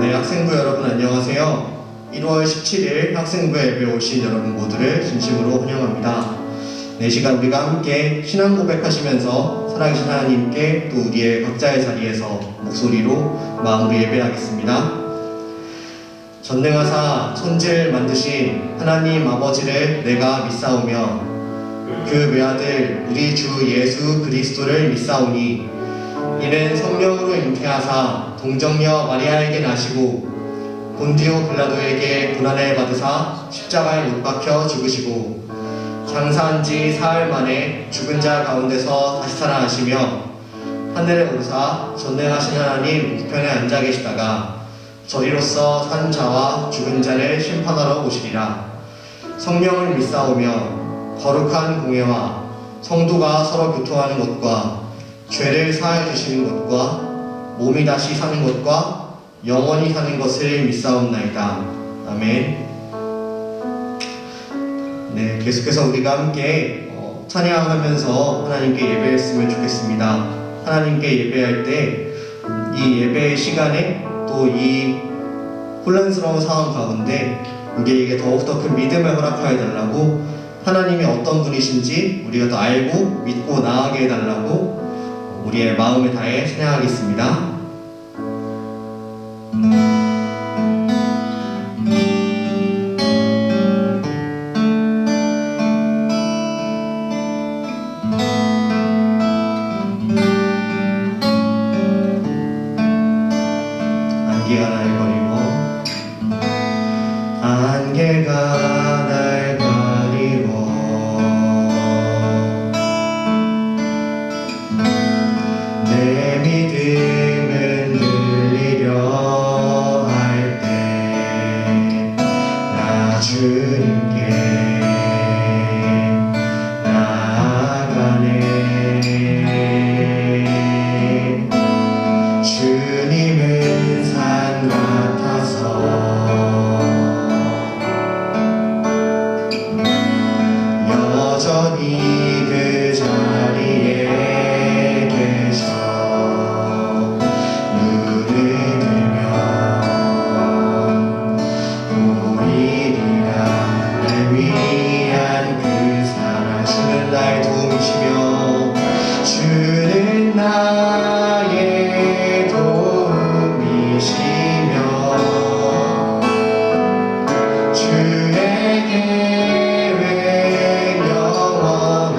네, 학생부 여러분 안녕하세요. 1월 17일 학생부 예배에 오신 여러분 모두를 진심으로 환영합니다. 네, 시간 우리가 함께 신앙 고백하시면서 살아계신 하나님께 또 우리의 각자의 자리에서 목소리로 마음으로 예배하겠습니다. 전능하사 천지를 만드신 하나님 아버지를 내가 믿사오며 그 외아들 우리 주 예수 그리스도를 믿사오니 이는 성령으로 잉태하사 동정녀 마리아에게 나시고 본디오 빌라도에게 고난을 받으사 십자가에 못 박혀 죽으시고 장사한 지 사흘 만에 죽은 자 가운데서 다시 살아나시며 하늘에 오르사 전능하신 하나님 우편에 앉아 계시다가 저리로서 산 자와 죽은 자를 심판하러 오시리라. 성령을 믿사오며 거룩한 공회와 성도가 서로 교통하는 것과 죄를 사하여 주시는 것과 몸이 다시 사는 것과 영원히 사는 것을 믿사옵나이다. 아멘. 네, 계속해서 우리가 함께 찬양하면서 하나님께 예배했으면 좋겠습니다. 하나님께 예배할 때 이 예배의 시간에 또 이 혼란스러운 상황 가운데 우리에게 더욱더 큰 믿음을 허락하여 달라고, 하나님이 어떤 분이신지 우리가 더 알고 믿고 나아가게 해달라고 우리의 마음을 다해 찬양하겠습니다. 안개가 날 가리고 안개가 날 가리고 내 믿음은 들리려 할 때 나 주님께 나아가네. 주님은 산 같아서 여전히 그 자리에 계셔 눈을 들면 보이리라. 날 위한 그 사랑. 주는 나의 도움이시며 주는 나의 도움이시며 주의 계획 영원하네.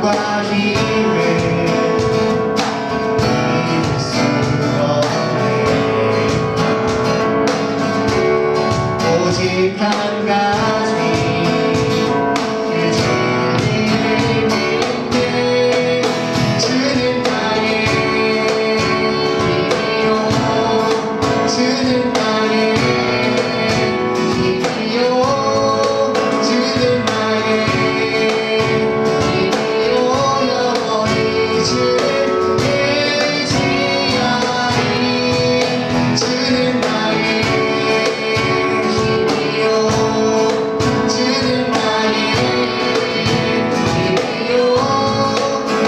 마음과 힘을 잃을 수 없네. 오직 한 가지 그 주님을 믿네. 주는 나의 힘이요 주는 나의 힘이요 주는 나의 힘이요 영원히 주를 의지하리. 주는 나의 힘이요 주는 나의 힘이요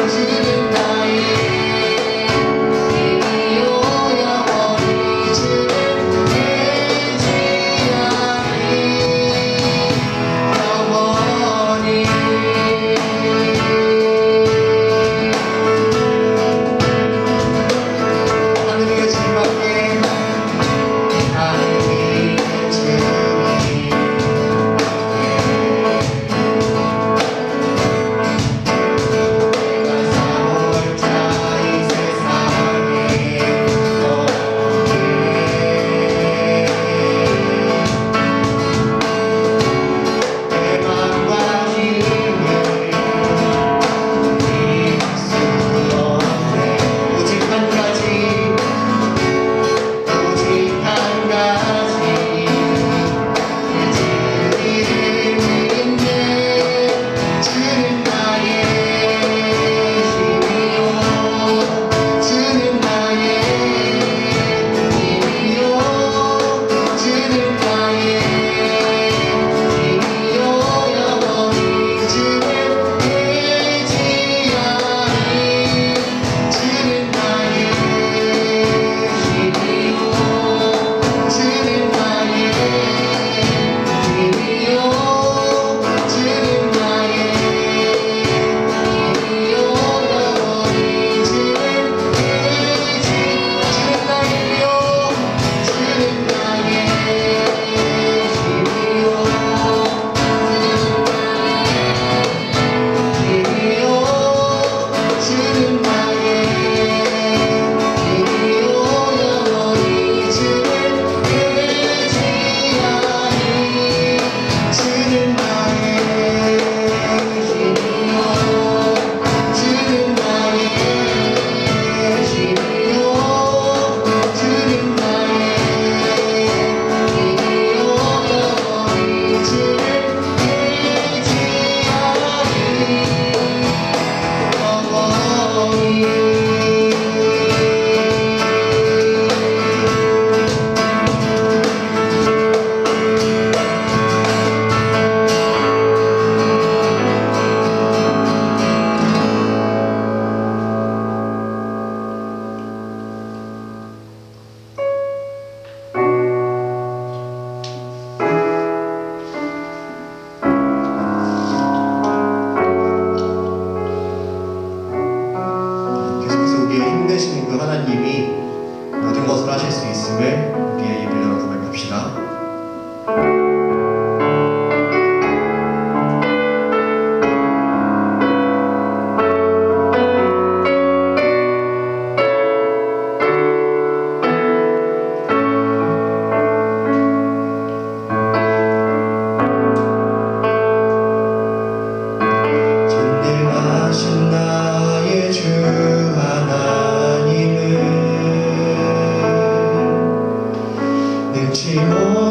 주는 나의 힘이요 영원히 주를 의지하리. 영원히 하느님의 주님께 하느님의 주님 내가 사모자 이 세상에 너에게 내 맘과 힘을 잃을 수 없네. 오직 한 가지 오직 한 가지 그 주님을 믿네. 주는 나의 힘이요 주는 나의 힘이요 주는 나의 힘이요 영원히 주를 의지하리. 주는 나의 힘이요 주는 나의 힘이요 주는 나의 힘이요 영원히 주를 주는 나의 힘이요 주는 나의 힘이요 주는 나의 힘이요 영원히 주를 의지하리. 주는 나의 힘이요 주는 나의 힘이요 주는 나의 힘이요 영원히 주를 의지하리. 계속해서 우리의 힘내시는 그 하나님이 모든 것을 하실 수 있음을 우리의 입을 열어 고백합시다. 전능하신 나의 주 하나님은 능치 못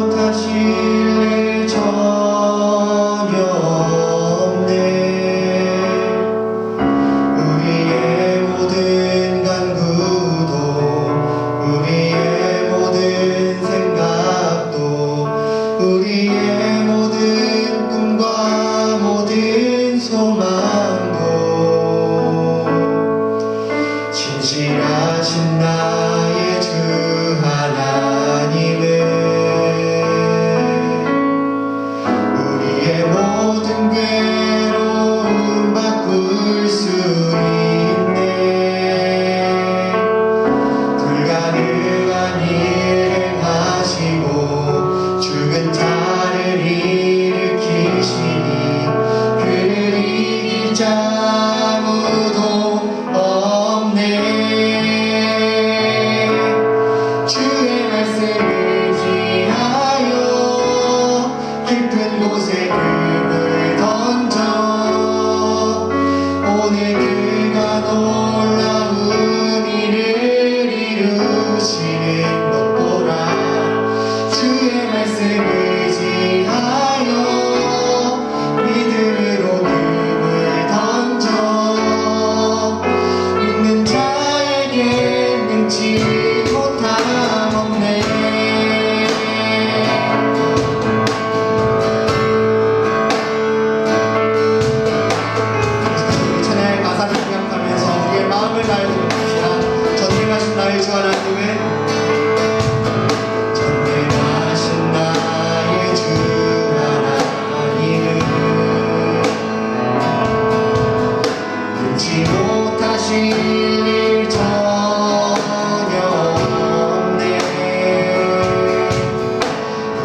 끊지 못하실 일 전혀 없네.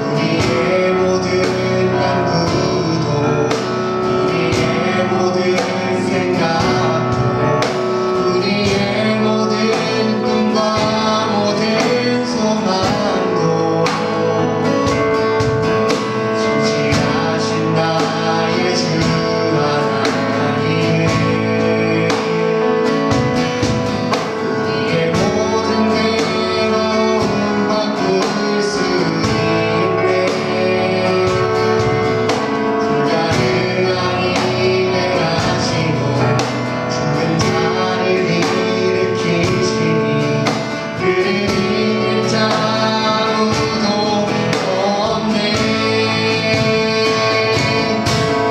우리의 모든 간구도 우리의 모든 생각도 우리의 모든 꿈과 모든 소망도 신실하신 나의 주 하나님, 우리의 모든 괴로움 바꿀 수 있네. 불가능한 일을 하시고 죽은 자를 일으키시니 그를 이길 자 아무도 없네.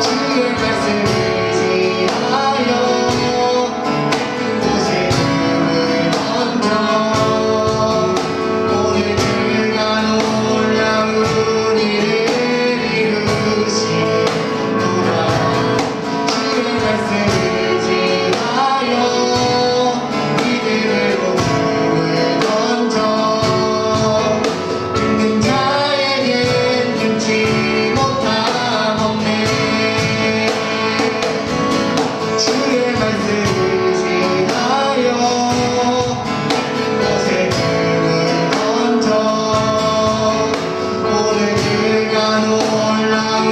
주의 말씀을 지하여 그곳에 눈을 던져 오늘 그가 놀라운 일을 이루시노라. 주의 말씀을 지하여 믿음으로 눈을 던져 믿는 자에겐 능치 못함 없네. 주의 말씀을 지하여 그곳에 금을 던져 오늘 그가 놀라운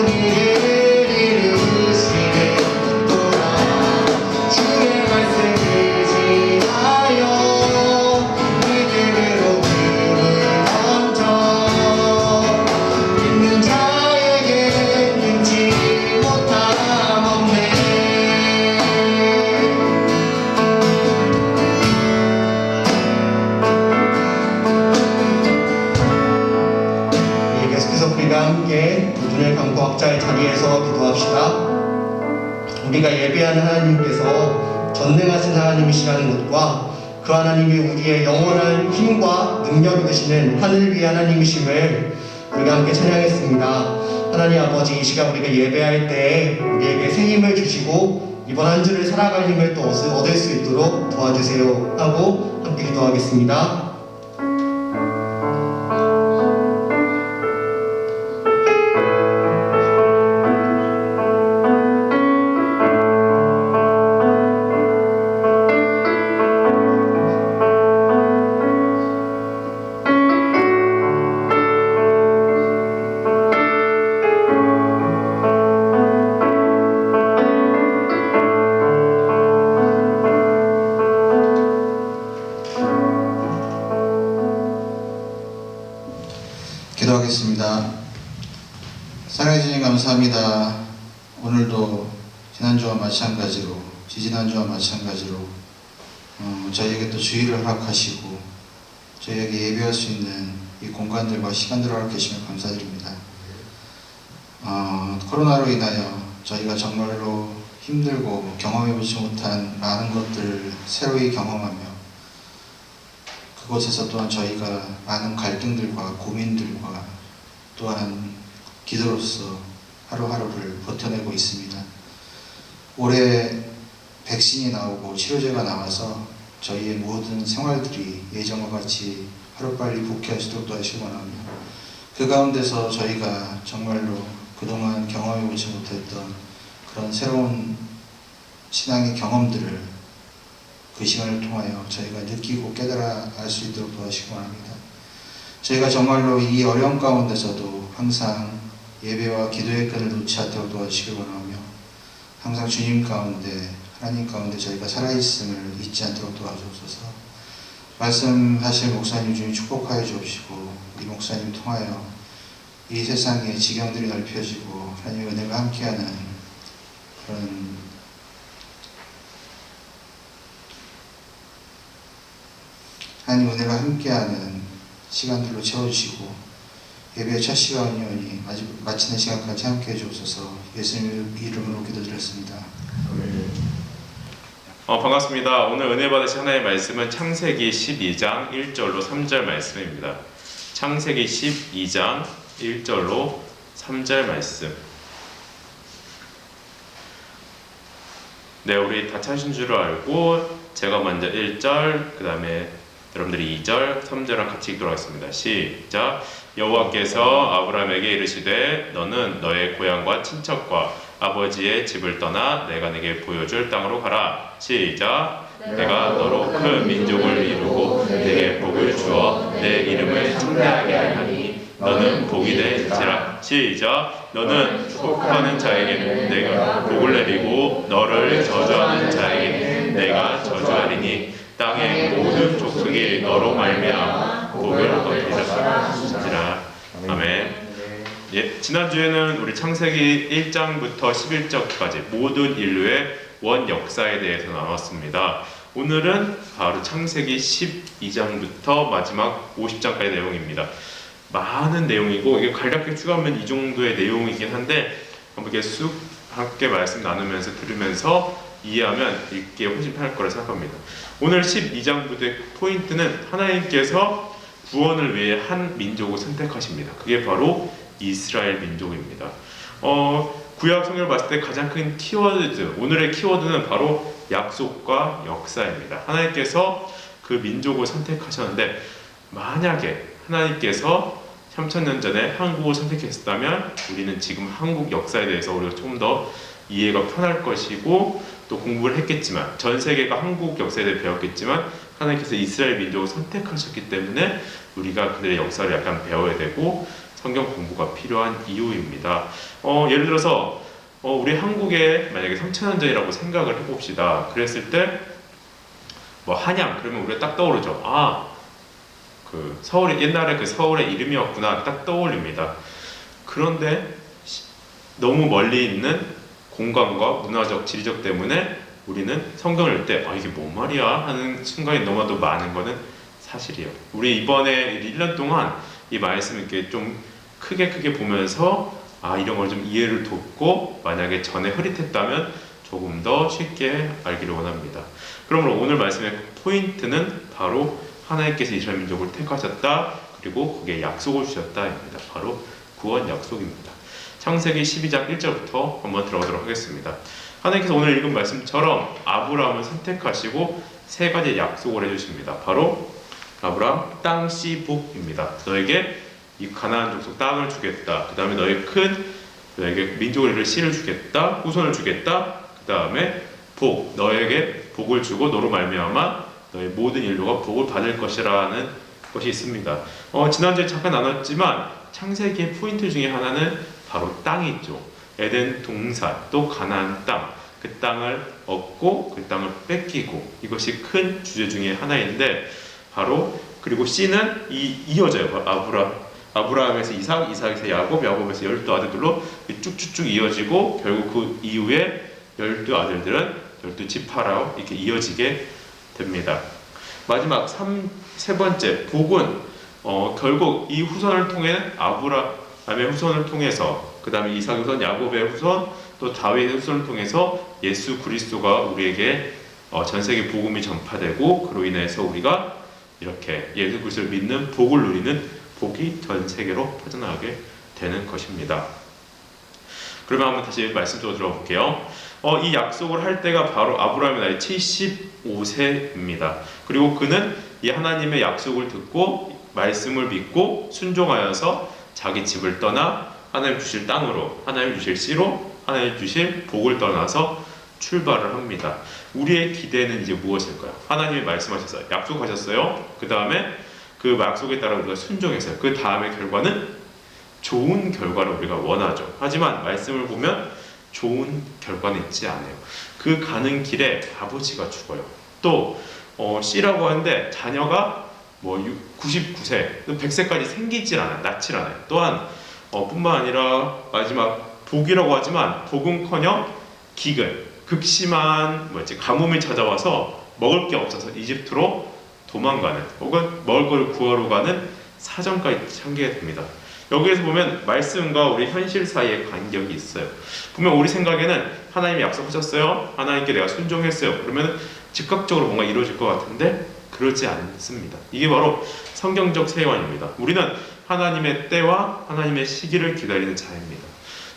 일을 이루시겠노라. 주의 말씀을 지하여 믿음으로 금을 던져 믿는 자에게 능치 못함 없네. 계속해서 우리가 함께 눈을 감고 각자의 자리에서 기도합시다. 우리가 예배하는 하나님께서 전능하신 하나님이시라는 것과 그 하나님이 우리의 영원한 힘과 능력이 되시는 하늘 위의 하나님이심을 우리가 함께 찬양했습니다. 하나님 아버지, 이 시간 우리가 예배할 때 우리에게 새 힘을 주시고 이번 한 주를 살아갈 힘을 또 얻을 수 있도록 도와주세요 하고 함께 기도하겠습니다. 기도하겠습니다. 사랑해 주님 감사합니다. 오늘도 지난주와 마찬가지로 지지난주와 마찬가지로 저희에게 또 주의를 허락하시고 저희에게 예배할 수 있는 이 공간들과 시간들을 허락하시며 감사드립니다. 코로나로 인하여 저희가 정말로 힘들고 경험해보지 못한 많은 것들을 새로이 경험하며 그곳에서 또한 저희가 많은 갈등들과 고민들과 또한 기도로서 하루하루를 버텨내고 있습니다. 올해 백신이 나오고 치료제가 나와서 저희의 모든 생활들이 예전과 같이 하루빨리 복귀할 수 있도록 도와주시기 원하며 그 가운데서 저희가 정말로 그동안 경험해보지 못했던 그런 새로운 신앙의 경험들을 그 시간을 통하여 저희가 느끼고 깨달아 알 수 있도록 도와주시기 원합니다. 저희가 정말로 이 어려운 가운데서도 항상 예배와 기도의 끈을 놓지 않도록 도와주시기 원하며 항상 주님 가운데 하나님 가운데 저희가 살아있음을 잊지 않도록 도와주옵소서. 말씀하실 목사님 주님 축복하여 주옵시고 우리 목사님 통하여 이 세상의 지경들이 넓혀지고 하나님의 은혜가 함께하는 그런 하나님 은혜가 함께하는 시간들로 채워주시고 예배의 첫 시간이오니 마치는 시간까지 함께해 주옵소서. 예수님 이름으로 기도드렸습니다. 반갑습니다. 오늘 은혜 받으신 하나님의 말씀은 창세기 12장 1절로 3절 말씀입니다. 창세기 12장 1절로 3절 말씀. 네, 우리 다 찾으신 줄 알고 제가 먼저 1절, 그 다음에 여러분들이 2절, 3절랑 같이 읽도록 하겠습니다. 시작. 여호와께서 아브라함에게 이르시되 너는 너의 고향과 친척과 아버지의 집을 떠나 내가 네게 보여줄 땅으로 가라. 시작. 내가 너로 큰 민족을 이루고 네게 복을 주어 내 이름을 창대하게 하리니 너는 복이 될지라. 시작. 너는 축복하는 자에게는 내가 복을 내리고 너를 저주하는 자에게는 내가 저주하리니 땅의 모든 족속이 너로 말미암아 복을 얻으리라. 아멘. 예, 지난주에는 우리 창세기 1장부터 11장까지 모든 인류의 원 역사에 대해서 나눴습니다. 오늘은 바로 창세기 12장부터 마지막 50장까지 내용입니다. 많은 내용이고 이게 간략하게 추가하면 이 정도의 내용이긴 한데 한번 이렇게 쑥 함께 말씀 나누면서 들으면서 이해하면 읽기에 훨씬 편할 거라 생각합니다. 오늘 12장부터의 포인트는 하나님께서 구원을 위해 한 민족을 선택하십니다. 그게 바로 이스라엘 민족입니다. 구약 성경을 봤을 때 가장 큰 키워드, 오늘의 키워드는 바로 약속과 역사입니다. 하나님께서 그 민족을 선택하셨는데 만약에 하나님께서 3000년 전에 한국을 선택했다면 우리는 지금 한국 역사에 대해서 우리가 좀 더 이해가 편할 것이고 또 공부를 했겠지만 전 세계가 한국 역사에 대해 배웠겠지만 하나님께서 이스라엘 민족을 선택하셨기 때문에 우리가 그들의 역사를 약간 배워야 되고 성경 공부가 필요한 이유입니다. 예를 들어서 우리 한국에 만약에 3000년 전이라고 생각을 해봅시다. 그랬을 때 뭐 한양 그러면 우리가 딱 떠오르죠. 그 서울의 옛날에 그 서울의 이름이었구나 딱 떠올립니다. 그런데 너무 멀리 있는 공간과 문화적, 지리적 때문에 우리는 성경을 읽을 때 이게 뭔 말이야 하는 순간이 너무나도 많은 것은 사실이에요. 우리 이번에 1년 동안 이 말씀을 이렇게 좀 크게 보면서 이런 걸 좀 이해를 돕고 만약에 전에 흐릿했다면 조금 더 쉽게 알기를 원합니다. 그러므로 오늘 말씀의 포인트는 바로 하나님께서 이스라엘 민족을 택하셨다. 그리고 거기에 약속을 주셨다입니다. 바로 구원 약속입니다. 창세기 12장 1절부터 한번 들어가도록 하겠습니다. 하나님께서 오늘 읽은 말씀처럼 아브라함을 선택하시고 세 가지 약속을 해주십니다. 바로 아브라함 땅 씨 복입니다. 너에게 이 가나안 족속 땅을 주겠다. 그 다음에 너에게 민족을 이룰 씨를 주겠다. 후손을 주겠다. 그 다음에 복, 너에게 복을 주고 너로 말미암아 너의 모든 인류가 복을 받을 것이라는 것이 있습니다. 지난주에 잠깐 나눴지만 창세기의 포인트 중에 하나는 바로 땅이죠. 에덴 동산, 또 가나안 땅, 그 땅을 얻고 그 땅을 뺏기고 이것이 큰 주제 중에 하나인데 바로 그리고 씨는 이어져요. 아브라함에서 이삭, 이삭에서 야곱, 야곱에서 12아들들로 쭉쭉쭉 이어지고 결국 그 이후에 12아들들은 12지파로 이렇게 이어지게 됩니다. 마지막 세 번째 복은 결국 이 후손을 통해 아브라함의 후손을 통해서 그 다음에 이삭의 후손, 야곱의 후손, 또 다윗의 후손을 통해서 예수 그리스도가 우리에게 전 세계 복음이 전파되고 그로 인해서 우리가 이렇게 예수 그리스도를 믿는 복을 누리는 복이 전 세계로 퍼져나가게 되는 것입니다. 그러면 한번 다시 말씀 좀 들어볼게요. 이 약속을 할 때가 바로 아브라함의 나이 75세입니다. 그리고 그는 이 하나님의 약속을 듣고 말씀을 믿고 순종하여서 자기 집을 떠나 하나님 주실 땅으로, 하나님 주실 씨로, 하나님 주실 복을 떠나서 출발을 합니다. 우리의 기대는 이제 무엇일까요? 하나님이 말씀하셨어요. 약속하셨어요. 그 다음에 그 약속에 따라 우리가 순종했어요. 그 다음의 결과는 좋은 결과를 우리가 원하죠. 하지만 말씀을 보면 좋은 결과는 있지 않아요. 그 가는 길에 아버지가 죽어요. 또 C라고 하는데 자녀가 99세, 100세까지 생기질 않아요. 낳질 않아요. 또한 뿐만 아니라 마지막 복이라고 하지만 복은커녕 기근, 극심한 가뭄이 찾아와서 먹을 게 없어서 이집트로 도망가는 혹은 먹을 걸 구하러 가는 사정까지 참게 됩니다. 여기에서 보면 말씀과 우리 현실 사이에 간격이 있어요. 보면 우리 생각에는 하나님이 약속하셨어요. 하나님께 내가 순종했어요. 그러면 즉각적으로 뭔가 이루어질 것 같은데 그렇지 않습니다. 이게 바로 성경적 세관입니다. 우리는 하나님의 때와 하나님의 시기를 기다리는 자입니다.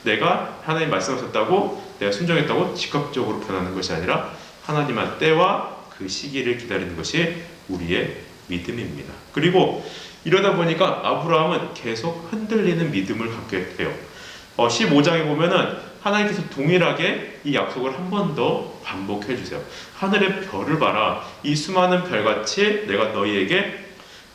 내가 하나님 말씀하셨다고 내가 순종했다고 즉각적으로 변하는 것이 아니라 하나님의 때와 그 시기를 기다리는 것이 우리의 믿음입니다. 그리고 이러다 보니까 아브라함은 계속 흔들리는 믿음을 갖게 돼요. 15장에 보면은 하나님께서 동일하게 이 약속을 한 번 더 반복해 주세요. 하늘의 별을 봐라. 이 수많은 별같이 내가 너희에게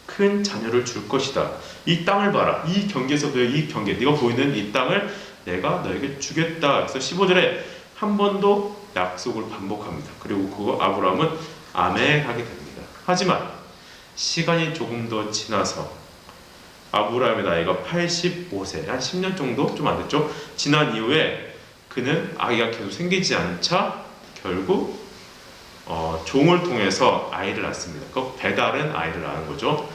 큰 자녀를 줄 것이다. 이 땅을 봐라. 이 경계에서부터 이 경계, 네가 보이는 이 땅을 내가 너에게 주겠다. 그래서 15절에 한 번 더 약속을 반복합니다. 그리고 그거 아브라함은 아멘하게 됩니다. 하지만 시간이 조금 더 지나서 아브라함의 나이가 85세, 한 10년 정도 좀 안 됐죠. 지난 이후에 그는 아이가 계속 생기지 않자 결국 종을 통해서 아이를 낳습니다. 그 배달은 아이를 낳은 거죠.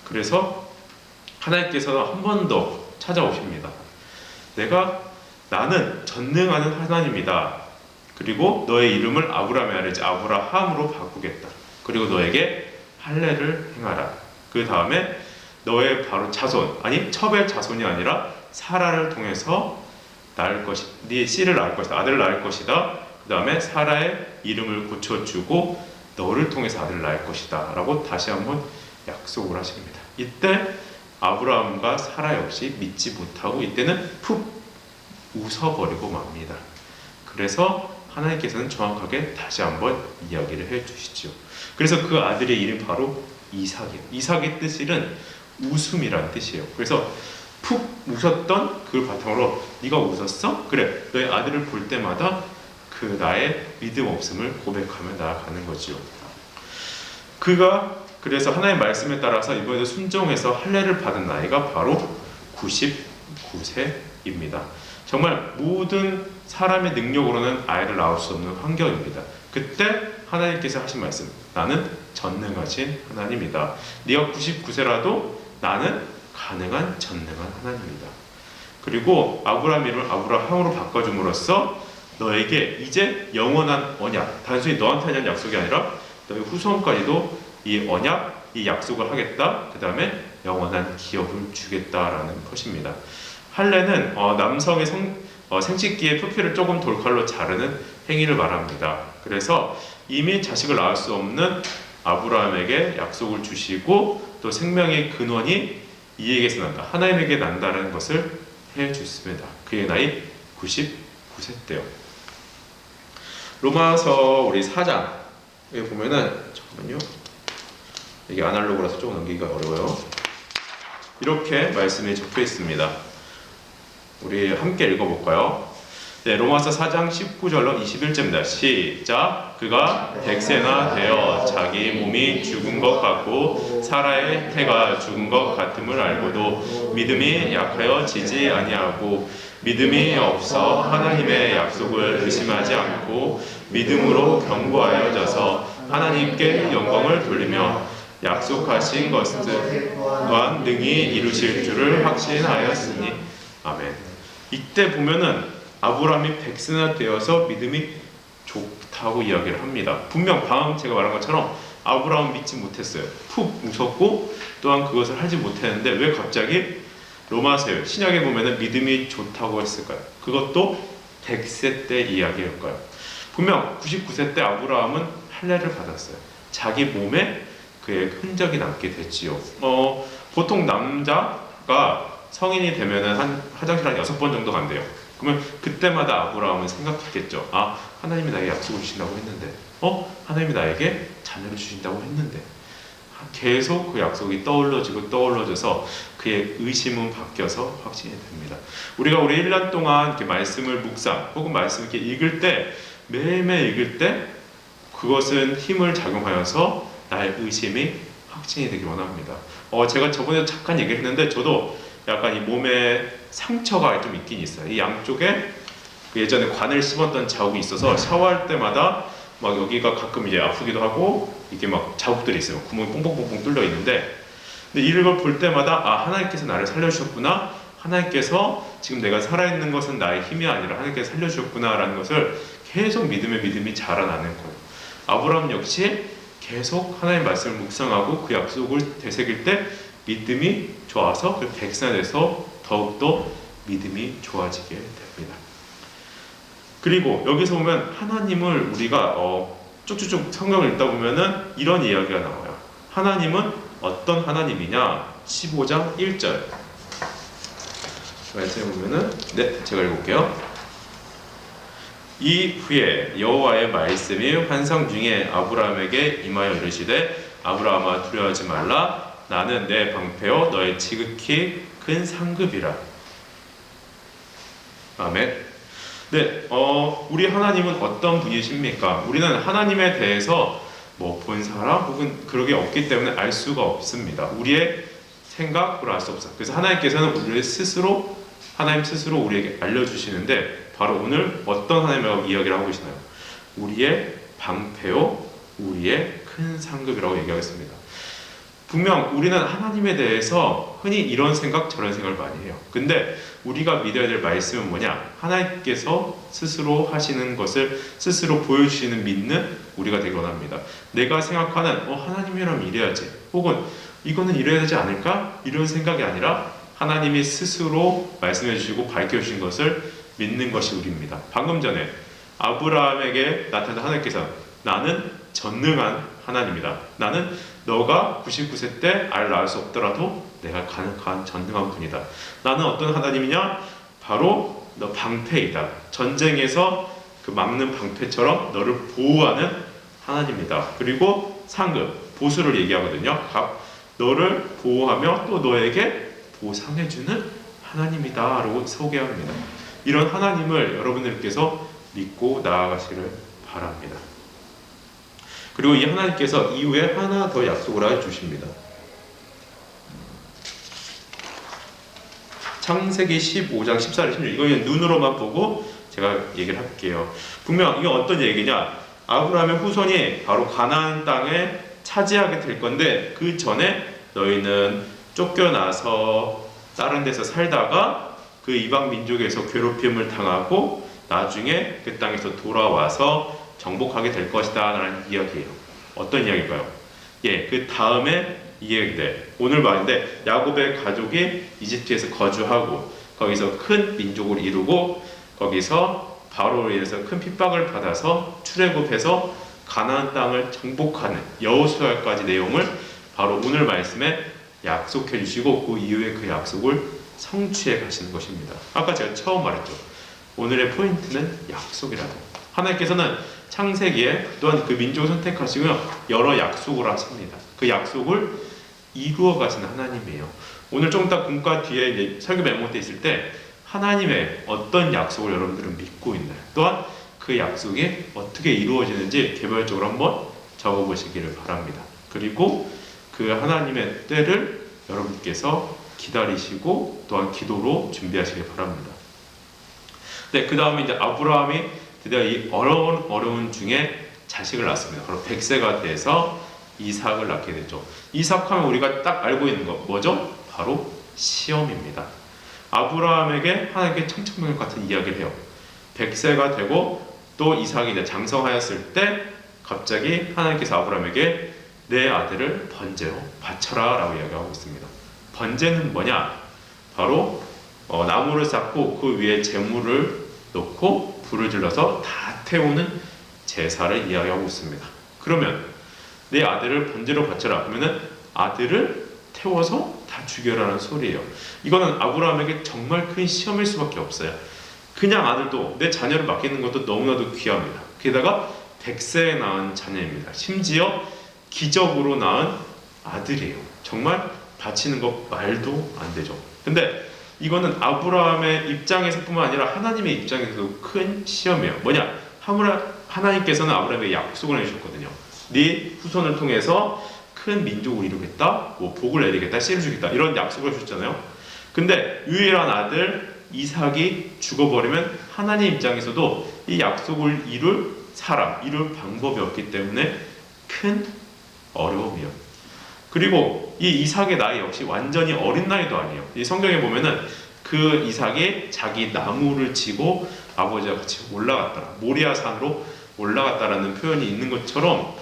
그래서 하나님께서 한 번 더 찾아오십니다. 나는 전능하는 하나님이다. 그리고 너의 이름을 아브라함이 아니라 아브라함으로 바꾸겠다. 그리고 너에게 할례를 행하라. 그 다음에 너의 바로 자손, 아니 첩의 자손이 아니라 사라를 통해서 낳을 것이, 네 씨를 낳을 것이다. 아들을 낳을 것이다. 그 다음에 사라의 이름을 고쳐주고 너를 통해서 아들을 낳을 것이다. 라고 다시 한번 약속을 하십니다. 이때 아브라함과 사라 역시 믿지 못하고 이때는 푹 웃어버리고 맙니다. 그래서 하나님께서는 정확하게 다시 한번 이야기를 해주시죠. 그래서 그 아들의 이름이 바로 이삭이에요. 이삭의 뜻은 웃음이라는 뜻이에요. 그래서 푹 웃었던 그걸 바탕으로 네가 웃었어? 그래, 너의 아들을 볼 때마다 그 나의 믿음 없음을 고백하며 나아가는 거죠. 그가 그래서 하나님의 말씀에 따라서 이번에도 순종해서 할례를 받은 나이가 바로 99세입니다. 정말 모든 사람의 능력으로는 아이를 낳을 수 없는 환경입니다. 그때 하나님께서 하신 말씀, 나는 전능하신 하나님이다. 네가 99세라도 나는 가능한 전능한 하나님이다. 그리고 아브라함 이름을 아브라함으로 바꿔줌으로써 너에게 이제 영원한 언약, 단순히 너한테 대한 약속이 아니라 너의 후손까지도 이 언약, 이 약속을 하겠다. 그 다음에 영원한 기업을 주겠다라는 것입니다. 할례는 남성의 생식기의 표피를 조금 돌칼로 자르는 행위를 말합니다. 그래서 이미 자식을 낳을 수 없는 아브라함에게 약속을 주시고 또 생명의 근원이 이에게서 난다, 하나님에게 난다는 것을 해주습니다. 그의 나이 99세 때요. 로마서 우리 4장에 보면은 잠깐만요. 이게 아날로그라서 조금 넘기기가 어려워요. 이렇게 말씀이 적혀 있습니다. 우리 함께 읽어볼까요? 네, 로마서 4장 19절로 21절입니다. 시작! 그가 100세나 되어 자기 몸이 죽은 것 같고 사라의 태가 죽은 것 같음을 알고도 믿음이 약하여 지지 아니하고 믿음이 없어 하나님의 약속을 의심하지 않고 믿음으로 견고하여져서 하나님께 영광을 돌리며 약속하신 것들 또한 능히 이루실 줄을 확신하였으니 아멘. 이때 보면은 아브라함이 100세나 되어서 믿음이 좋다고 이야기를 합니다. 분명 방금 제가 말한 것처럼 아브라함은 믿지 못했어요. 푹 웃었고 또한 그것을 하지 못했는데 왜 갑자기 로마서에 신약에 보면은 믿음이 좋다고 했을까요? 그것도 100세 때 이야기일까요? 분명 99세 때 아브라함은 할례를 받았어요. 자기 몸에 그의 흔적이 남게 됐지요. 보통 남자가 성인이 되면은 한 화장실 한 6번 정도 간대요. 그러면 그때마다 아브라함은 생각했겠죠. 아, 하나님이 나에게 약속을 주신다고 했는데, 하나님이 나에게 자녀를 주신다고 했는데, 계속 그 약속이 떠올라져서 그의 의심은 바뀌어서 확신이 됩니다. 우리 1년 동안 이렇게 말씀을 묵상 혹은 말씀 이렇게 읽을 때 매일매일 읽을 때 그것은 힘을 작용하여서 나의 의심이 확신이 되길 원합니다. 제가 저번에 잠깐 얘기를 했는데 저도 약간 이 몸에 상처가 좀 있긴 있어요. 이 양쪽에 예전에 관을 씹었던 자국이 있어서 샤워할 때마다 막 여기가 가끔 이제 아프기도 하고 이게 막 자국들이 있어요. 구멍이 뽕뽕뽕뽕 뚫려 있는데, 근데 이걸 볼 때마다 하나님께서 나를 살려주셨구나. 하나님께서 지금 내가 살아있는 것은 나의 힘이 아니라 하나님께서 살려주셨구나라는 것을 계속 믿음이 자라나는 거예요. 아브라함 역시 계속 하나님의 말씀을 묵상하고 그 약속을 되새길 때 믿음이 좋아서 그 100세나 돼서 더욱더 믿음이 좋아지게 됩니다. 그리고 여기서 보면 하나님을 우리가 쭉쭉쭉 성경을 읽다 보면은 이런 이야기가 나와요. 하나님은 어떤 하나님이냐? 15장 1절 말씀해 보면은 제가 읽을게요. 이후에 여호와의 말씀이 환상 중에 아브라함에게 임하여 이르시되 아브라함아 두려워하지 말라. 나는 내 방패요 너의 지극히 큰 상급이라. 아멘. 네, 우리 하나님은 어떤 분이십니까? 우리는 하나님에 대해서 본 사람 혹은 그러게 없기 때문에 알 수가 없습니다. 우리의 생각으로 알 수 없어요. 그래서 하나님께서는 하나님 스스로 우리에게 알려주시는데 바로 오늘 어떤 하나님과 이야기를 하고 계시나요? 우리의 방패요, 우리의 큰 상급이라고 얘기하겠습니다. 분명 우리는 하나님에 대해서 흔히 이런 생각 저런 생각을 많이 해요. 근데 우리가 믿어야 될 말씀은 뭐냐? 하나님께서 스스로 하시는 것을 스스로 보여주시는 믿는 우리가 되기 원합니다. 내가 생각하는 하나님이라면 이래야지 혹은 이거는 이래야 되지 않을까? 이런 생각이 아니라 하나님이 스스로 말씀해 주시고 밝혀주신 것을 믿는 것이 우리입니다. 방금 전에 아브라함에게 나타난 하나님께서 나는 전능한 하나님이다. 나는 너가 99세 때 알을 낳을 수 없더라도 내가 가능한 전능한 분이다. 나는 어떤 하나님이냐? 바로 너 방패이다. 전쟁에서 그 막는 방패처럼 너를 보호하는 하나님이다. 그리고 상급, 보수를 얘기하거든요. 너를 보호하며 또 너에게 보상해주는 하나님이다 라고 소개합니다. 이런 하나님을 여러분들께서 믿고 나아가시기를 바랍니다. 그리고 이 하나님께서 이후에 하나 더 약속을 해주십니다. 창세기 15장 14절 16절 이거 눈으로만 보고 제가 얘기를 할게요. 분명 이게 어떤 얘기냐? 아브라함의 후손이 바로 가나안 땅에 차지하게 될 건데 그 전에 너희는 쫓겨나서 다른 데서 살다가 그 이방 민족에서 괴롭힘을 당하고 나중에 그 땅에서 돌아와서 정복하게 될 것이다 라는 이야기예요. 어떤 이야기일까요? 그 다음에 이야기인데 오늘 말인데 야곱의 가족이 이집트에서 거주하고 거기서 큰 민족을 이루고 거기서 바로로 인해서 큰 핍박을 받아서 출애굽해서 가나안 땅을 정복하는 여호수아까지 내용을 바로 오늘 말씀에 약속해 주시고 그 이후에 그 약속을 성취해 가시는 것입니다. 아까 제가 처음 말했죠. 오늘의 포인트는 약속이라고. 하나님께서는 창세기에 또한 그 민족을 선택하시고요 여러 약속을 하십니다. 그 약속을 이루어 가시는 하나님이에요. 오늘 좀 이따 공과 뒤에 이제 설교 메모 때 있을 때 하나님의 어떤 약속을 여러분들은 믿고 있나요? 또한 그 약속이 어떻게 이루어지는지 개별적으로 한번 적어보시기를 바랍니다. 그리고 그 하나님의 때를 여러분께서 기다리시고 또한 기도로 준비하시길 바랍니다. 네, 그 다음에 이제 아브라함이 드디어 이 어려운 중에 자식을 낳습니다. 바로 100세가 돼서 이삭을 낳게 되죠. 이삭하면 우리가 딱 알고 있는 거 뭐죠? 바로 시험입니다. 아브라함에게 하나님께 청천벽력 같은 이야기를 해요. 100세가 되고 또 이삭이 이제 장성하였을 때 갑자기 하나님께서 아브라함에게 내 아들을 번제로 바쳐라 라고 이야기하고 있습니다. 번제는 뭐냐? 바로 나무를 쌓고 그 위에 재물을 놓고 불을 질러서 다 태우는 제사를 이야기하고 있습니다. 그러면 내 아들을 번제로 바쳐라 그러면은 아들을 태워서 다 죽여라는 소리예요. 이거는 아브라함에게 정말 큰 시험일 수밖에 없어요. 그냥 아들도 내 자녀를 맡기는 것도 너무나도 귀합니다. 게다가 100세에 낳은 자녀입니다. 심지어 기적으로 낳은 아들이에요. 정말 바치는 것 말도 안 되죠. 근데 이거는 아브라함의 입장에서뿐만 아니라 하나님의 입장에서도 큰 시험이에요. 뭐냐? 하나님께서는 아브라함에게 약속을 해주셨거든요. 네 후손을 통해서 큰 민족을 이루겠다, 복을 내리겠다, 씨를 주겠다 이런 약속을 주셨잖아요. 근데 유일한 아들 이삭이 죽어버리면 하나님 입장에서도 이 약속을 이룰 방법이 없기 때문에 큰 어려움이에요. 그리고 이 이삭의 나이 역시 완전히 어린 나이도 아니에요. 이 성경에 보면은 그 이삭이 자기 나무를 지고 아버지와 같이 올라갔더라, 모리아 산으로 올라갔다라는 표현이 있는 것처럼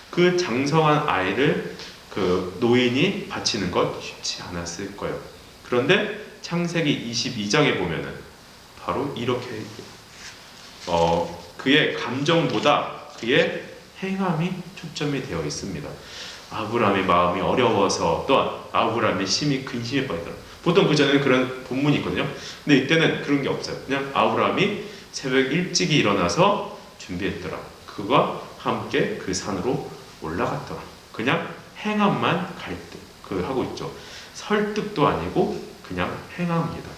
그 장성한 아이를 그 노인이 바치는 것 쉽지 않았을 거예요. 그런데 창세기 22장에 보면은 바로 이렇게 그의 감정보다 그의 행함이 초점이 되어 있습니다. 아브라함의 마음이 어려워서, 또한 아브라함의 심히 근심에 빠지더라. 보통 그 전에는 그런 본문이 있거든요. 근데 이때는 그런 게 없어요. 그냥 아브라함이 새벽 일찍이 일어나서 준비했더라. 그와 함께 그 산으로 올라갔더라. 그냥 행함만 하고 있죠. 설득도 아니고 그냥 행함입니다.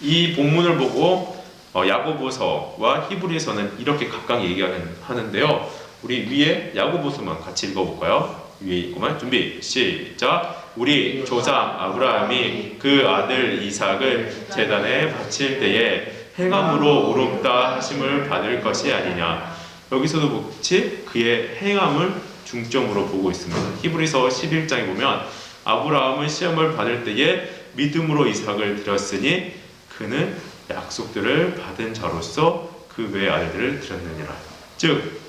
이 본문을 보고 야고보서와 히브리서는 이렇게 각각 얘기하는데요. 우리 위에 야고보서만 같이 읽어볼까요? 위에 있고만 준비 시작. 우리 조상 아브라함이 그 아들 이삭을 제단에 바칠 때에 행함으로 오롭다 하심을 받을 것이 아니냐. 여기서도 같이 그의 행함을 중점으로 보고 있습니다. 히브리서 11장에 보면 아브라함은 시험을 받을 때에 믿음으로 이삭을 드렸으니 그는 약속들을 받은 자로서 그 외의 아들들을 드렸느니라. 즉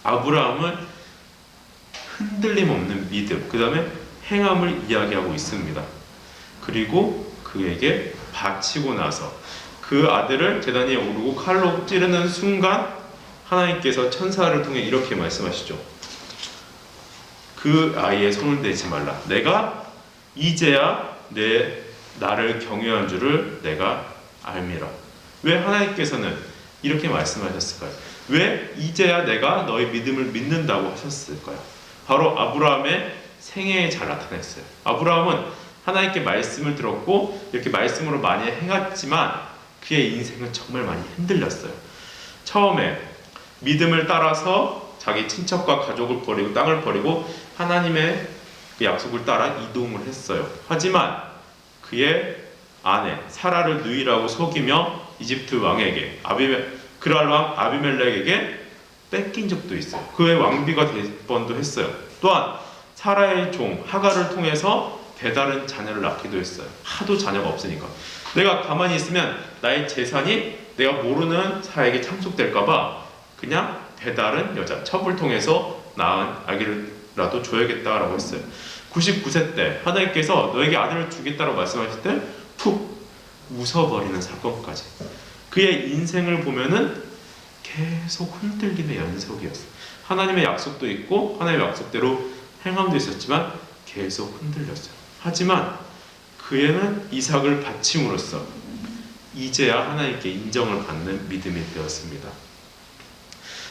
아브라함은 흔들림 없는 믿음, 그 다음에 행함을 이야기하고 있습니다. 그리고 그에게 바치고 나서 그 아들을 제단 위에 오르고 칼로 찌르는 순간 하나님께서 천사를 통해 이렇게 말씀하시죠. 그 아이의 손을 대지 말라. 내가 이제야 나를 경외한 줄을 내가 알미라. 왜 하나님께서는 이렇게 말씀하셨을까요? 왜 이제야 내가 너의 믿음을 믿는다고 하셨을까요? 바로 아브라함의 생애에 잘 나타냈어요. 아브라함은 하나님께 말씀을 들었고 이렇게 말씀으로 많이 행했지만 그의 인생은 정말 많이 흔들렸어요. 처음에 믿음을 따라서 자기 친척과 가족을 버리고 땅을 버리고 하나님의 그 약속을 따라 이동을 했어요. 하지만 그의 아내 사라를 누이라고 속이며 이집트 왕에게 그랄 왕 아비멜렉에게 뺏긴 적도 있어요. 그의 왕비가 될 뻔도 했어요. 또한 사라의 종 하갈을 통해서 배다른 자녀를 낳기도 했어요. 하도 자녀가 없으니까 내가 가만히 있으면 나의 재산이 내가 모르는 사에게 참속될까봐 그냥 배다른 여자 첩을 통해서 낳은 아기라도 줘야겠다라고 했어요. 99세 때 하나님께서 너에게 아들을 주겠다고 말씀하실 때 푹 웃어버리는 사건까지. 그의 인생을 보면은 계속 흔들림의 연속이었어요. 하나님의 약속도 있고 하나님의 약속대로 행함도 있었지만 계속 흔들렸어요. 하지만 그애는 이삭을 바침으로써 이제야 하나님께 인정을 받는 믿음이 되었습니다.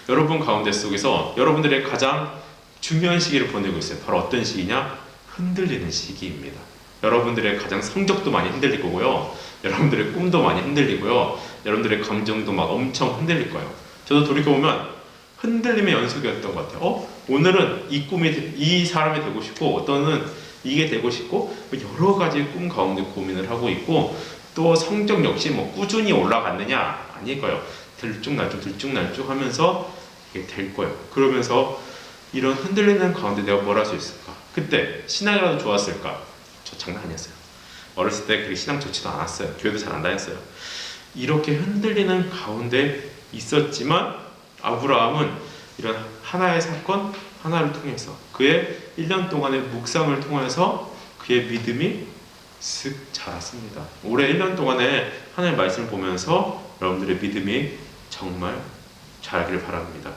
여러분 가운데 속에서 여러분들의 가장 중요한 시기를 보내고 있어요. 바로 어떤 시기냐? 흔들리는 시기입니다. 여러분들의 가장 성적도 많이 흔들릴 거고요. 여러분들의 꿈도 많이 흔들리고요. 여러분들의 감정도 막 엄청 흔들릴 거예요. 저도 돌이켜보면 흔들림의 연속이었던 것 같아요. 오늘은 이 사람이 되고 싶고 어떤은 이게 되고 싶고 여러 가지 꿈 가운데 고민을 하고 있고 또 성적 역시 뭐 꾸준히 올라갔느냐? 아닐 거예요. 들쭉날쭉 하면서 이게 될 거예요. 그러면서 이런 흔들리는 가운데 내가 뭘 할 수 있을까? 그때 신앙이라도 좋았을까? 저 장난 아니었어요. 어렸을 때 그렇게 신앙 좋지도 않았어요. 교회도 잘 안 다녔어요. 이렇게 흔들리는 가운데 있었지만 아브라함은 이런 하나의 사건 하나를 통해서 그의 1년 동안의 묵상을 통해서 그의 믿음이 쓱 자랐습니다. 올해 1년 동안에 하나님의 말씀을 보면서 여러분들의 믿음이 정말 자라기를 바랍니다.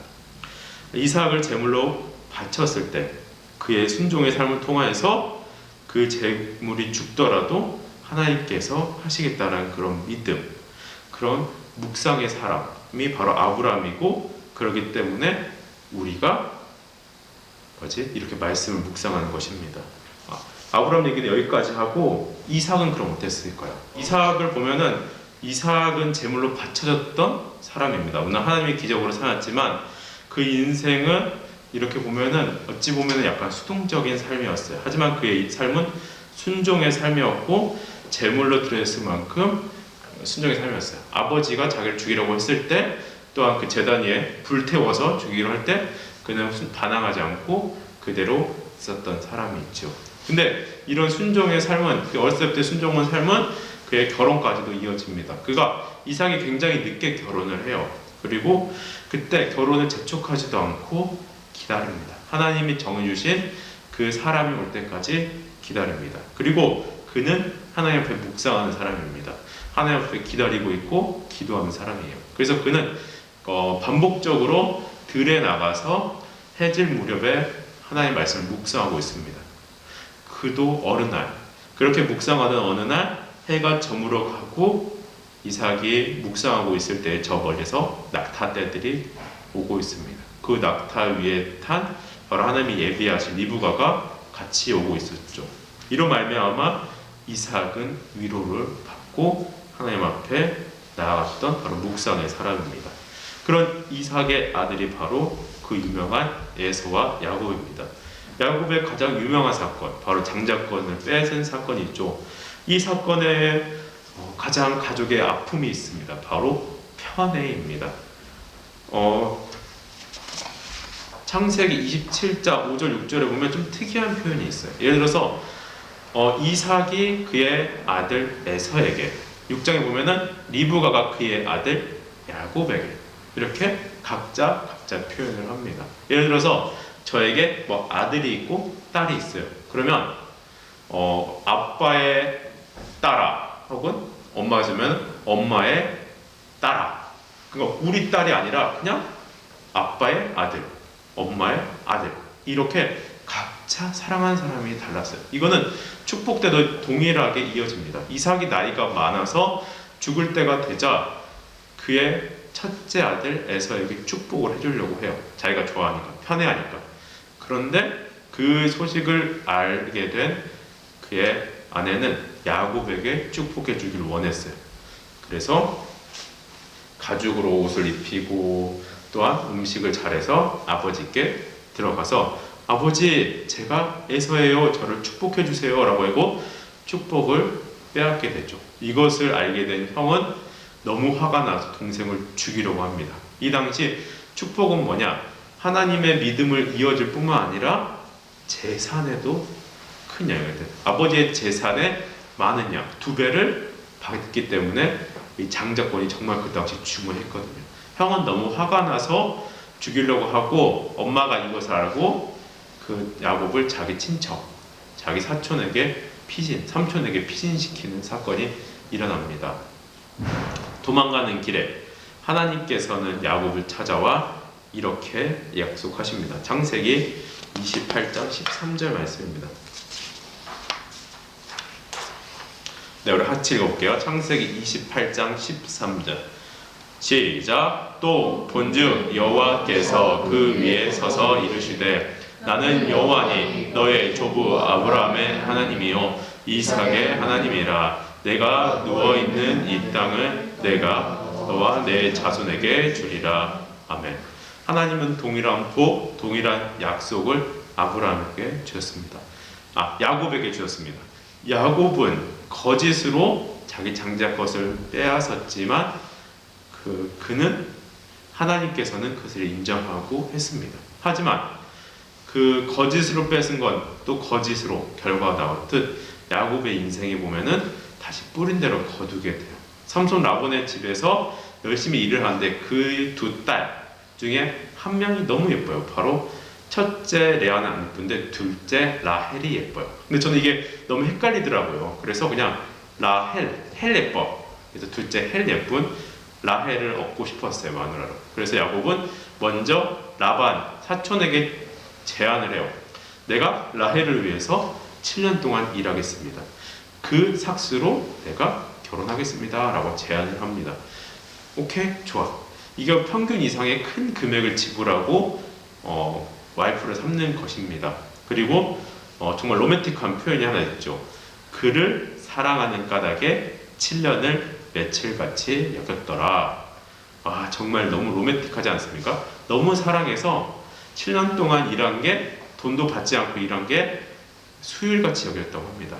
이삭을 제물로 바쳤을 때 그의 순종의 삶을 통해서 그 제물이 죽더라도 하나님께서 하시겠다는 그런 믿음, 그런 묵상의 사람이 바로 아브라함이고 그렇기 때문에 우리가 이렇게 말씀을 묵상하는 것입니다. 아브라함 얘기는 여기까지 하고 이삭은 그럼 어땠을까요? 이삭을 보면은 이삭은 제물로 바쳐졌던 사람입니다. 물론 하나님의 기적으로 살았지만 그 인생은 이렇게 보면은 어찌 보면은 약간 수동적인 삶이었어요. 하지만 그의 삶은 순종의 삶이었고 제물로 드렸을 만큼 순종의 삶이었어요. 아버지가 자기를 죽이려고 했을 때 또한 그 제단 위에 불태워서 죽이기로 할 때 그는 반항하지 않고 그대로 있었던 사람이 있죠. 근데 이런 순종의 삶은 어렸을 때부터 순종한 삶은 그의 결혼까지도 이어집니다. 이삭이 굉장히 늦게 결혼을 해요. 그리고 그때 결혼을 재촉하지도 않고 기다립니다. 하나님이 정해주신 그 사람이 올 때까지 기다립니다. 그리고 그는 하나님 앞에 묵상하는 사람입니다. 하나님 앞에 기다리고 있고 기도하는 사람이에요. 그래서 그는 반복적으로 들에 나가서 해질 무렵에 하나님의 말씀을 묵상하고 있습니다. 그도 어느 날, 그렇게 묵상하던 어느 날 해가 저물어 가고 이삭이 묵상하고 있을 때 저 멀리서 낙타떼들이 오고 있습니다. 그 낙타 위에 탄 바로 하나님이 예비하신 리브가가 같이 오고 있었죠. 이로 말미암아 이삭은 위로를 받고 하나님 앞에 나아갔던 바로 묵상의 사람입니다. 그런 이삭의 아들이 바로 그 유명한 에서와 야곱입니다. 야곱의 가장 유명한 사건, 바로 장자권을 뺏은 사건이 있죠. 이 사건에 가장 가족의 아픔이 있습니다. 바로 편애입니다. 창세기 27장 5절 6절에 보면 좀 특이한 표현이 있어요. 예를 들어서 이삭이 그의 아들 에서에게, 6장에 보면은 리브가가 그의 아들 야곱에게, 이렇게 각자 표현을 합니다. 예를 들어서 저에게 아들이 있고 딸이 있어요. 그러면 아빠의 딸아, 혹은 엄마가 있으면 엄마의 딸아. 그러니까 우리 딸이 아니라 그냥 아빠의 아들, 엄마의 아들, 이렇게 각자 사랑하는 사람이 달랐어요. 이거는 축복 때도 동일하게 이어집니다. 이삭이 나이가 많아서 죽을 때가 되자 그의 첫째 아들 에서에게 축복을 해주려고 해요. 자기가 좋아하니까, 편애하니까. 그런데 그 소식을 알게 된 그의 아내는 야곱에게 축복해 주기를 원했어요. 그래서 가죽으로 옷을 입히고 또한 음식을 잘해서 아버지께 들어가서 아버지, 제가 에서예요. 저를 축복해 주세요. 라고 하고 축복을 빼앗게 되죠. 이것을 알게 된 형은 너무 화가 나서 동생을 죽이려고 합니다. 이 당시 축복은 뭐냐? 하나님의 믿음을 이어줄 뿐만 아니라 재산에도 큰 영향을 줘요. 아버지의 재산에 많은 양, 2배를 받기 때문에 이 장자권이 정말 그 당시 중요했거든요. 형은 너무 화가 나서 죽이려고 하고, 엄마가 이것을 알고 그 야곱을 자기 친척, 자기 사촌에게 삼촌에게 피신시키는 사건이 일어납니다. 도망가는 길에 하나님께서는 야곱을 찾아와 이렇게 약속하십니다. 창세기 28장 13절 말씀입니다. 네, 우리 같이 읽어볼게요. 창세기 28장 13절 시작. 또 본즉 여호와께서 그 위에 서서 이르시되 나는 여호와니 너의 조부 아브라함의 하나님이요 이삭의 하나님이라. 내가 누워있는 이 땅을 내가 너와 내 자손에게 주리라. 아멘. 하나님은 동일한 복, 동일한 약속을 아브라함에게 주셨습니다. 야곱에게 주셨습니다. 야곱은 거짓으로 자기 장자 것을 빼앗았지만 그는 하나님께서는 그것을 인정하고 했습니다. 하지만 그 거짓으로 뺏은 건 또 거짓으로 결과가 나왔듯 야곱의 인생에 보면은 다시 뿌린 대로 거두게 돼요. 삼손 라본의 집에서 열심히 일을 하는데 그 2딸 중에 한 명이 너무 예뻐요. 바로 첫째 레아는 안 예쁜데 둘째 라헬이 예뻐요. 근데 저는 이게 너무 헷갈리더라고요. 그래서 그냥 헬 예뻐. 그래서 둘째 헬 예쁜 라헬을 얻고 싶었어요, 마누라로. 그래서 야곱은 먼저 라반 사촌에게 제안을 해요. 내가 라헬을 위해서 7년 동안 일하겠습니다. 그 삭스로 내가 결혼하겠습니다. 라고 제안을 합니다. 오케이, 좋아. 이게 평균 이상의 큰 금액을 지불하고 와이프를 삼는 것입니다. 그리고 정말 로맨틱한 표현이 하나 있죠. 그를 사랑하는 까닭에 7년을 며칠같이 여겼더라. 정말 너무 로맨틱하지 않습니까? 너무 사랑해서 7년 동안 일한 게, 돈도 받지 않고 일한 게 수요일같이 여겼다고 합니다.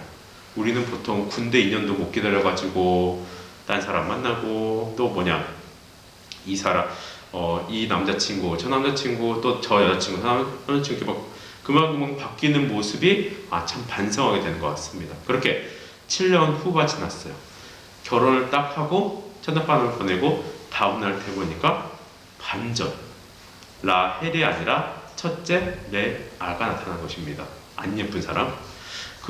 우리는 보통 군대 2년도 못 기다려가지고 딴 사람 만나고 또 이 사람 이 남자친구 저 남자친구 또 저 여자친구 남자친구 이렇게 막 그만 바뀌는 모습이 참 반성하게 되는 것 같습니다. 그렇게 7년 후가 지났어요. 결혼을 딱 하고 첫날밤을 보내고 다음날 돼보니까 반전, 라헬이 아니라 첫째 레아가 나타난 것입니다. 안 예쁜 사람.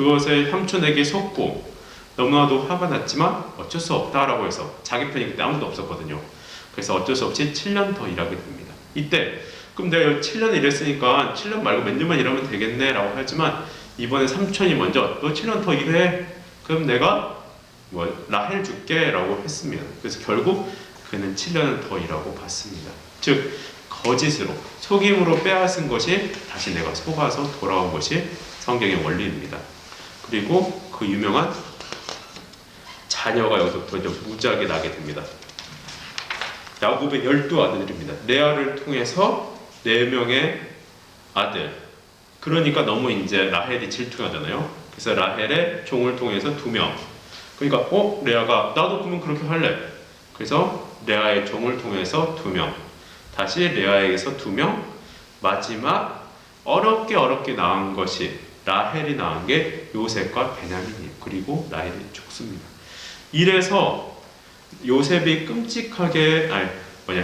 그것에 삼촌에게 속고 너무나도 화가 났지만 어쩔 수 없다라고 해서 자기 편이 그때 아무도 없었거든요. 그래서 어쩔 수 없이 7년 더 일하게 됩니다. 이때 그럼 내가 7년 일했으니까 7년 말고 몇 년만 일하면 되겠네 라고 하지만 이번에 삼촌이 먼저 너 7년 더 일해 그럼 내가 뭐 라헬 줄게 라고 했습니다. 그래서 결국 그는 7년을 더 일하고 받습니다. 즉 거짓으로 속임으로 빼앗은 것이 다시 내가 속아서 돌아온 것이 성경의 원리입니다. 그리고 그 유명한 자녀가 여기서부터 이제 무지하게 나게 됩니다. 야곱의 12아들들입니다. 레아를 통해서 4명의 아들. 그러니까 너무 이제 라헬이 질투하잖아요. 그래서 라헬의 종을 통해서 2명. 그러니까 레아가 나도 그러면 그렇게 할래. 그래서 레아의 종을 통해서 2명. 다시 레아에게서 2명. 마지막 어렵게 낳은 것이 라헬이 낳은 게 요셉과 베냐민이에요. 그리고 라헬이 죽습니다. 이래서 요셉이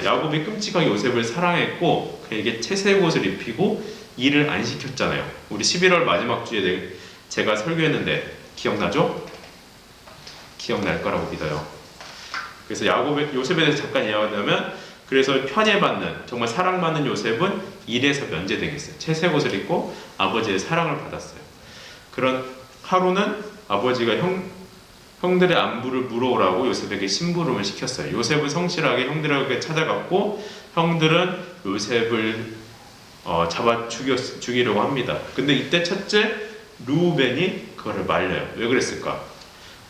야곱이 끔찍하게 요셉을 사랑했고 그에게 채색 옷을 입히고 일을 안 시켰잖아요. 우리 11월 마지막 주에 제가 설교했는데 기억나죠? 기억날 거라고 믿어요. 그래서 요셉에 대해서 잠깐 이야기하자면 그래서 편애받는 정말 사랑받는 요셉은 일에서 면제되겠어요. 채색 옷을 입고 아버지의 사랑을 받았어요. 그런 하루는 아버지가 형들의 안부를 물어오라고 요셉에게 심부름을 시켰어요. 요셉은 성실하게 형들에게 찾아갔고 형들은 요셉을 잡아 죽이려고 합니다. 근데 이때 첫째 루벤이 그거를 말려요. 왜 그랬을까?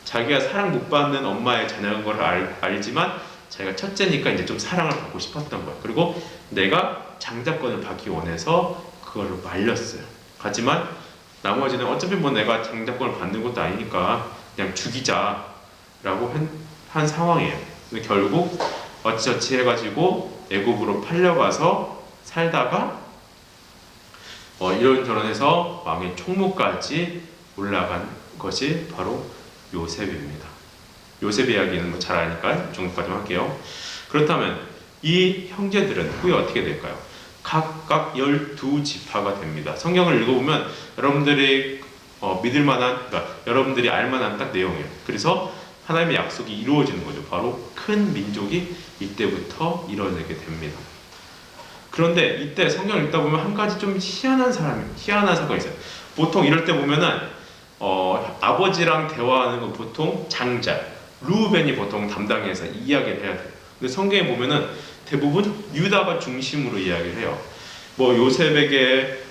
자기가 사랑 못 받는 엄마의 자녀인 걸 알지만 자기가 첫째니까 이제 좀 사랑을 받고 싶었던 거예요. 그리고 내가 장자권을 받기 원해서 그거를 말렸어요. 하지만 나머지는 어차피 뭐 내가 장자권을 받는 것도 아니니까 그냥 죽이자라고 한 상황이에요. 근데 결국 어찌저찌 해가지고 애굽으로 팔려가서 살다가 이런저런 해서 왕의 총무까지 올라간 것이 바로 요셉입니다. 요셉 이야기는 뭐 잘 아니까 이 정도까지만 할게요. 그렇다면 이 형제들은 후에 어떻게 될까요? 각각 12지파가 됩니다. 성경을 읽어보면 여러분들이 믿을만한, 그러니까 여러분들이 알만한 딱 내용이에요. 그래서 하나님의 약속이 이루어지는 거죠. 바로 큰 민족이 이때부터 이뤄내게 됩니다. 그런데 이때 성경을 읽다 보면 한 가지 좀 희한한 사건이 있어요. 보통 이럴 때 보면은 아버지랑 대화하는 건 보통 장자, 루벤이 보통 담당해서 이야기를 해야 돼요. 근데 성경에 보면은 대부분 유다가 중심으로 이야기를 해요. 뭐 요셉에게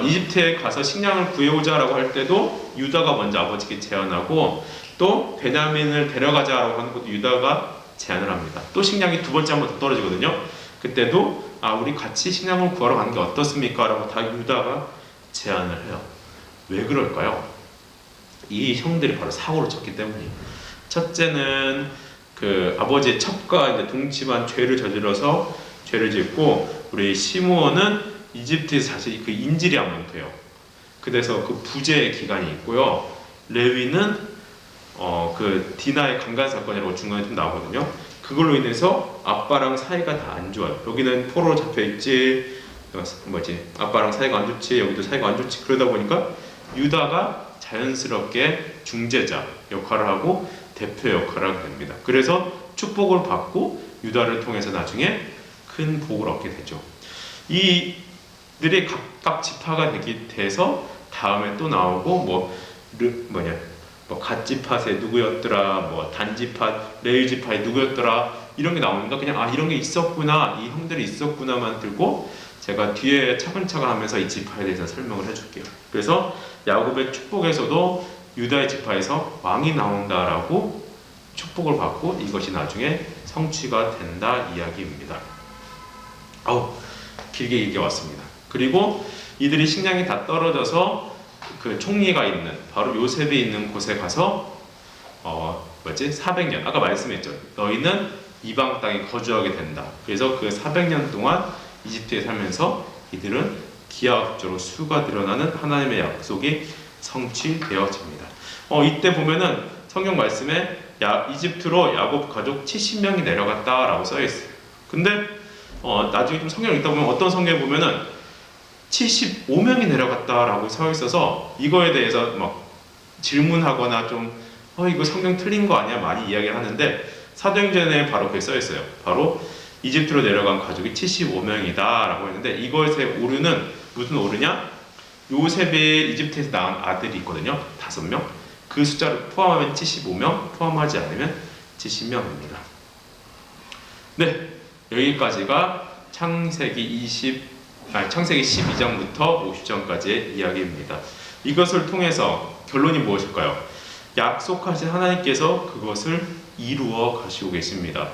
이집트에 가서 식량을 구해오자라고 할 때도 유다가 먼저 아버지께 제안하고 또 베냐민을 데려가자라고 하는 것도 유다가 제안을 합니다. 또 식량이 2번째 한 번 더 떨어지거든요. 그때도 우리 같이 식량을 구하러 가는 게 어떻습니까? 라고 다 유다가 제안을 해요. 왜 그럴까요? 이 형들이 바로 사고를 쳤기 때문이에요. 첫째는 그 아버지의 첩과 이제 동침한 죄를 저질러서 죄를 짓고 우리 시므온은 이집트에서 사실 그 인질이 하면 돼요. 그래서 그 부재의 기간이 있고요. 레위는 그 디나의 강간 사건이라고 중간에 좀 나오거든요. 그걸로 인해서 아빠랑 사이가 다 안 좋아요. 여기는 포로 잡혀 있지, 아빠랑 사이가 안 좋지, 여기도 사이가 안 좋지. 그러다 보니까 유다가 자연스럽게 중재자 역할을 하고 대표 역할을 하게 됩니다. 그래서 축복을 받고 유다를 통해서 나중에 큰 복을 얻게 되죠. 이들이 각각 지파가 돼서 다음에 또 나오고 갓지파세 누구였더라, 뭐 단지파, 레위지파에 누구였더라 이런 게 나오니까 그냥 이런 게 있었구나, 이 형들이 있었구나만 들고 제가 뒤에 차근차근 하면서 이 지파에 대해서 설명을 해줄게요. 그래서 야곱의 축복에서도 유다의 지파에서 왕이 나온다라고 축복을 받고 이것이 나중에 성취가 된다 이야기입니다. 길게 얘기해왔습니다. 그리고 이들이 식량이 다 떨어져서 그 총리가 있는 바로 요셉이 있는 곳에 가서 400년 아까 말씀했죠. 너희는 이방 땅에 거주하게 된다. 그래서 그 400년 동안 이집트에 살면서 이들은 기하급수로 수가 늘어나는 하나님의 약속이 성취되어집니다. 이때 보면은 성경 말씀에 이집트로 야곱 가족 70명이 내려갔다라고 써 있어요. 근데 나중에 좀 성경을 읽다 보면 어떤 성경에 보면은 75명이 내려갔다라고 써 있어서 이거에 대해서 막 질문하거나 좀 이거 성경 틀린 거 아니야? 많이 이야기를 하는데 사도행전에 바로 그게 써 있어요. 바로 이집트로 내려간 가족이 75명이다 라고 했는데 이것의 오류는 무슨 오류냐? 요셉의 이집트에서 낳은 아들이 있거든요. 5명. 그 숫자를 포함하면 75명, 포함하지 않으면 70명입니다. 네, 여기까지가 창세기 12장부터 50장까지의 이야기입니다. 이것을 통해서 결론이 무엇일까요? 약속하신 하나님께서 그것을 이루어 가시고 계십니다.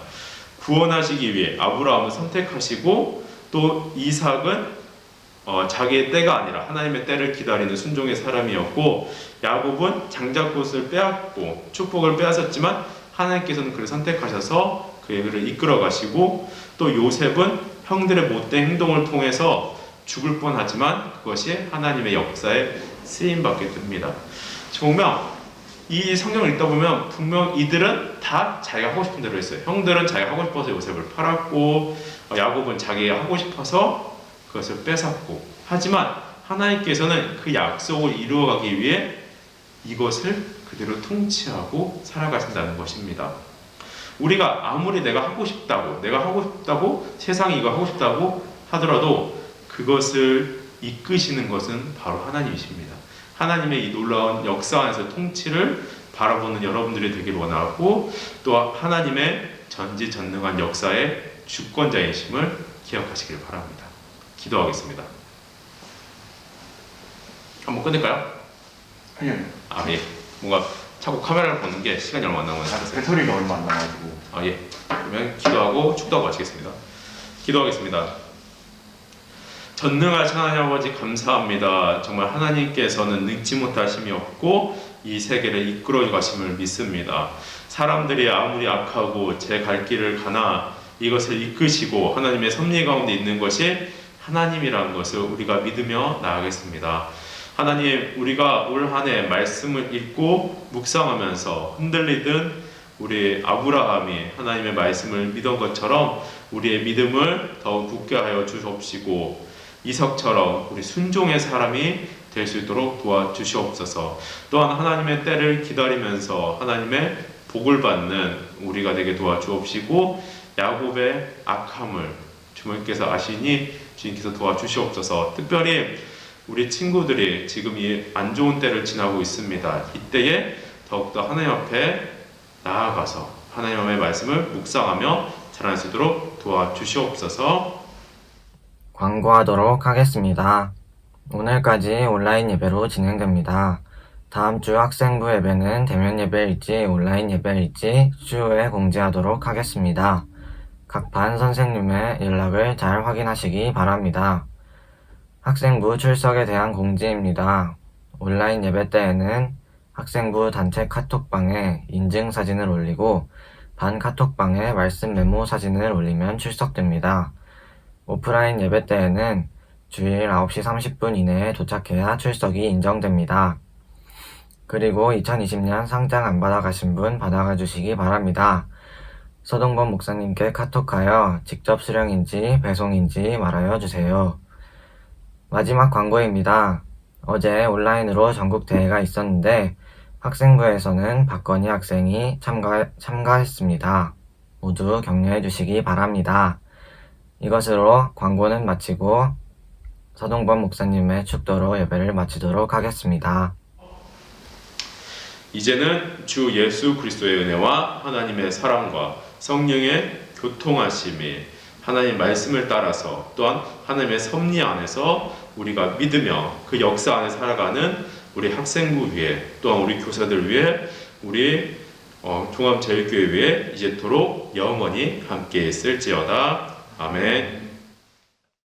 구원하시기 위해 아브라함을 선택하시고 또 이삭은 자기의 때가 아니라 하나님의 때를 기다리는 순종의 사람이었고 야곱은 장자꽃을 빼앗고 축복을 빼앗았지만 하나님께서는 그를 선택하셔서 그를 이끌어 가시고 또 요셉은 형들의 못된 행동을 통해서 죽을 뻔하지만 그것이 하나님의 역사에 쓰임받게 됩니다. 보면 이 성경을 읽다 보면 분명 이들은 다 자기가 하고 싶은 대로 했어요. 형들은 자기가 하고 싶어서 요셉을 팔았고 야곱은 자기가 하고 싶어서 그것을 뺏었고 하지만 하나님께서는 그 약속을 이루어가기 위해 이것을 그대로 통치하고 살아가신다는 것입니다. 우리가 아무리 내가 하고 싶다고 세상이 이거 하고 싶다고 하더라도 그것을 이끄시는 것은 바로 하나님이십니다. 하나님의 이 놀라운 역사 안에서 통치를 바라보는 여러분들이 되길 원하고 또 하나님의 전지전능한 역사의 주권자이심을 기억하시길 바랍니다. 기도하겠습니다. 한번 끝낼까요? 아니요. 예. 뭔가 자꾸 카메라를 보는 게 시간이 얼마 안 남아서 배터리가 얼마 안 남아가지고. 예. 그러면 기도하고 축도하고 마치겠습니다. 기도하겠습니다. 전능하신 하나님 아버지 감사합니다. 정말 하나님께서는 능치 못하심이 없고 이 세계를 이끌어 가심을 믿습니다. 사람들이 아무리 악하고 제 갈 길을 가나 이것을 이끄시고 하나님의 섭리 가운데 있는 것이 하나님이라는 것을 우리가 믿으며 나아가겠습니다. 하나님, 우리가 올 한 해 말씀을 읽고 묵상하면서 흔들리던 우리 아브라함이 하나님의 말씀을 믿은 것처럼 우리의 믿음을 더욱 굳게 하여 주옵시고 이삭처럼 우리 순종의 사람이 될 수 있도록 도와주시옵소서. 또한 하나님의 때를 기다리면서 하나님의 복을 받는 우리가 되게 도와주옵시고 야곱의 악함을 주님께서 아시니 주님께서 도와주시옵소서. 특별히 우리 친구들이 지금 이 안 좋은 때를 지나고 있습니다. 이때에 더욱더 하나님 앞에 나아가서 하나님의 말씀을 묵상하며 자랄 수 있도록 도와주시옵소서. 광고하도록 하겠습니다. 오늘까지 온라인 예배로 진행됩니다. 다음 주 학생부 예배는 대면 예배일지 온라인 예배일지 추후에 공지하도록 하겠습니다. 각 반 선생님의 연락을 잘 확인하시기 바랍니다. 학생부 출석에 대한 공지입니다. 온라인 예배 때에는 학생부 단체 카톡방에 인증사진을 올리고 반 카톡방에 말씀 메모 사진을 올리면 출석됩니다. 오프라인 예배 때에는 주일 9시 30분 이내에 도착해야 출석이 인정됩니다. 그리고 2020년 상장 안 받아가신 분 받아가 주시기 바랍니다. 서동범 목사님께 카톡하여 직접 수령인지 배송인지 말하여 주세요. 마지막 광고입니다. 어제 온라인으로 전국대회가 있었는데 학생부에서는 박건희 학생이 참가했습니다. 모두 격려해 주시기 바랍니다. 이것으로 광고는 마치고 서동범 목사님의 축도로 예배를 마치도록 하겠습니다. 이제는 주 예수 그리스도의 은혜와 하나님의 사랑과 성령의 교통하심이 하나님의 말씀을 따라서 또한 하나님의 섭리 안에서 우리가 믿으며 그 역사 안에 살아가는 우리 학생부 위에 또한 우리 교사들 위해 우리 종합제일교회 위에 이제토록 영원히 함께 있을지어다. 아멘.